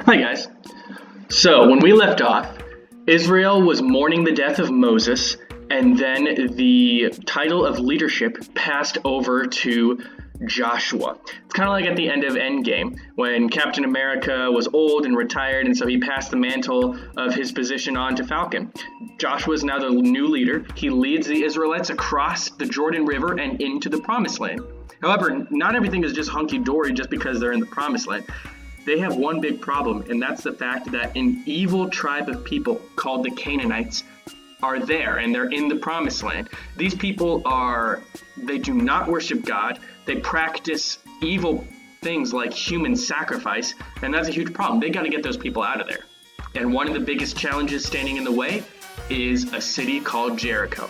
Hi guys. So when we left off, Israel was mourning the death of Moses, and then the title of leadership passed over to Joshua. It's kind of like at the end of Endgame, when Captain America was old and retired, and so he passed the mantle of his position on to Falcon. Joshua is now the new leader. He leads the Israelites across the Jordan River and into the Promised Land. However, not everything is just hunky-dory just because they're in the Promised Land. They have one big problem, and that's the fact that an evil tribe of people called the Canaanites are there, and they're in the Promised Land. These people they do not worship God. They practice evil things like human sacrifice, and that's a huge problem. They got to get those people out of there. And one of the biggest challenges standing in the way is a city called Jericho.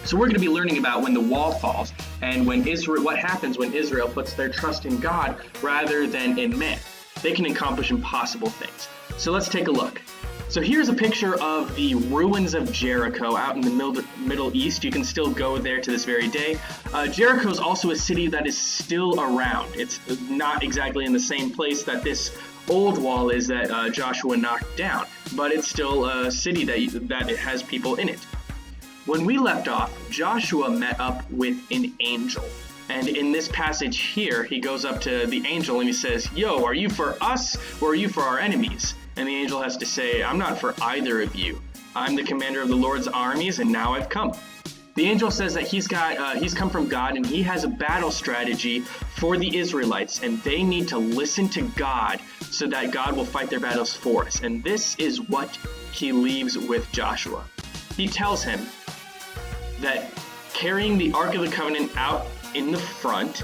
So we're going to be learning about when the wall falls and what happens when Israel puts their trust in God rather than in man. They can accomplish impossible things. So let's take a look. So here's a picture of the ruins of Jericho out in the Middle East. You can still go there to this very day. Jericho is also a city that is still around. It's not exactly in the same place that this old wall is that Joshua knocked down, but it's still a city that it has people in it. When we left off, Joshua met up with an angel. And in this passage here, he goes up to the angel and he says, "Yo, are you for us or are you for our enemies?" And the angel has to say, "I'm not for either of you. I'm the commander of the Lord's armies, and now I've come." The angel says that he's come from God, and he has a battle strategy for the Israelites, and they need to listen to God so that God will fight their battles for us. And this is what he leaves with Joshua. He tells him that carrying the Ark of the Covenant out in the front,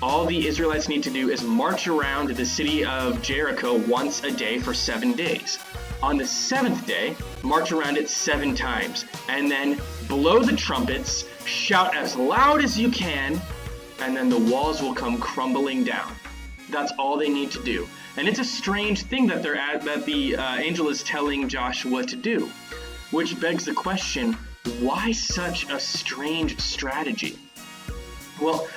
all the Israelites need to do is march around the city of Jericho once a day for 7 days. On the seventh day, march around it 7 times, and then blow the trumpets, shout as loud as you can, and then the walls will come crumbling down. That's all they need to do. And it's a strange thing that the angel is telling Joshua to do, which begs the question, why such a strange strategy? Well,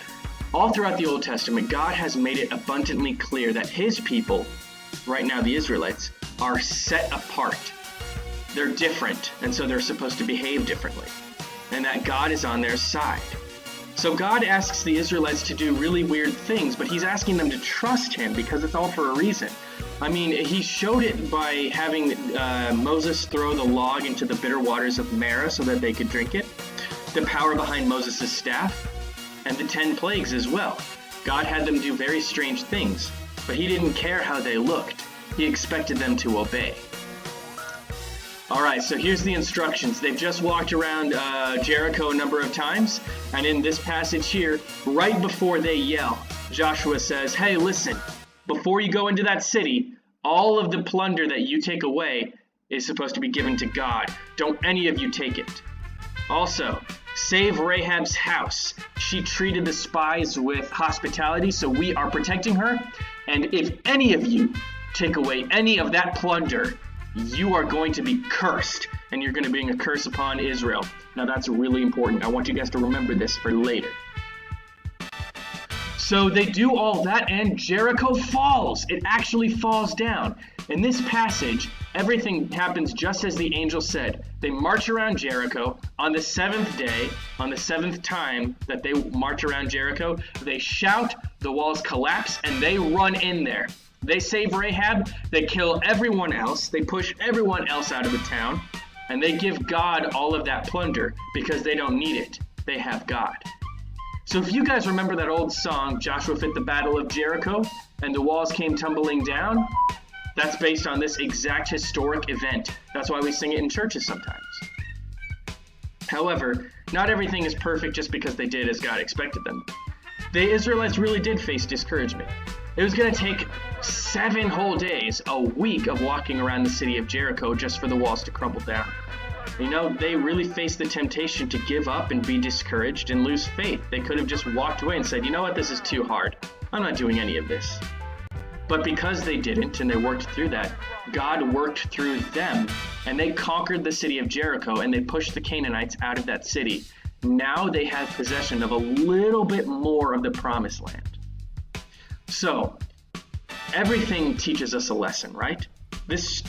all throughout the Old Testament, God has made it abundantly clear that his people, right now the Israelites, are set apart. They're different, and so they're supposed to behave differently, and that God is on their side. So God asks the Israelites to do really weird things, but he's asking them to trust him because it's all for a reason. I mean, he showed it by having Moses throw the log into the bitter waters of Marah so that they could drink it, the power behind Moses' staff, and the 10 plagues as well. God had them do very strange things, but he didn't care how they looked. He expected them to obey. All right, so here's the instructions. They've just walked around Jericho a number of times, and in this passage here, right before they yell, Joshua says, "Hey, listen, before you go into that city, all of the plunder that you take away is supposed to be given to God. Don't any of you take it. Also, save Rahab's house. She treated the spies with hospitality, so we are protecting her. And if any of you take away any of that plunder, you are going to be cursed, and you're going to bring a curse upon Israel." Now that's really important. I want you guys to remember this for later. So they do all that, and Jericho falls. It actually falls down. In this passage, everything happens just as the angel said. They march around Jericho. On the 7th day, on the 7th time that they march around Jericho, they shout, the walls collapse, and they run in there. They save Rahab, they kill everyone else, they push everyone else out of the town, and they give God all of that plunder because they don't need it. They have God. So if you guys remember that old song, Joshua Fit the Battle of Jericho, and the walls came tumbling down, that's based on this exact historic event. That's why we sing it in churches sometimes. However, not everything is perfect just because they did as God expected them. The Israelites really did face discouragement. It was going to take 7 whole days, a week of walking around the city of Jericho just for the walls to crumble down. You know, they really faced the temptation to give up and be discouraged and lose faith. They could have just walked away and said, "You know what, this is too hard. I'm not doing any of this." But because they didn't and they worked through that, God worked through them, and they conquered the city of Jericho, and they pushed the Canaanites out of that city. Now they have possession of a little bit more of the Promised Land. So everything teaches us a lesson, right? This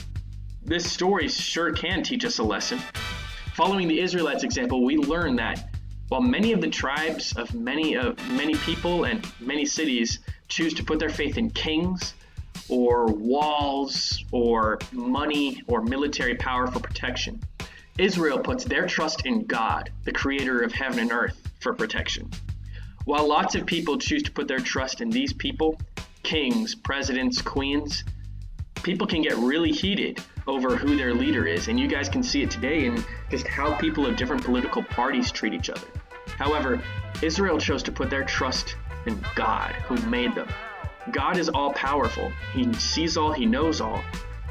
story sure can teach us a lesson. Following the Israelites' example, we learn that while many of the tribes of many people and many cities choose to put their faith in kings or walls or money or military power for protection, Israel puts their trust in God, the creator of heaven and earth, for protection. While lots of people choose to put their trust in these people, kings, presidents, queens, people can get really heated over who their leader is, and you guys can see it today in just how people of different political parties treat each other. However, Israel chose to put their trust in God, who made them. God is all-powerful. He sees all, he knows all.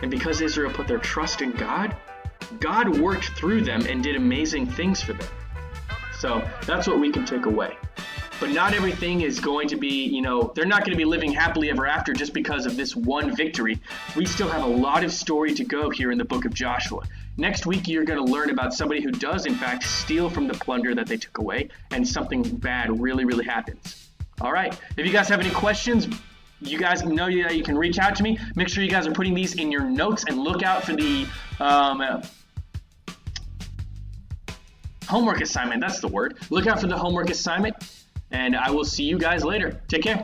And because Israel put their trust in God, God worked through them and did amazing things for them. So that's what we can take away. But not everything is going to be, they're not going to be living happily ever after just because of this one victory. We still have a lot of story to go here in the book of Joshua. Next week, you're going to learn about somebody who does, in fact, steal from the plunder that they took away, and something bad really, really happens. All right. If you guys have any questions, you guys know that you can reach out to me. Make sure you guys are putting these in your notes and look out for the homework assignment. That's the word. Look out for the homework assignment. And I will see you guys later. Take care.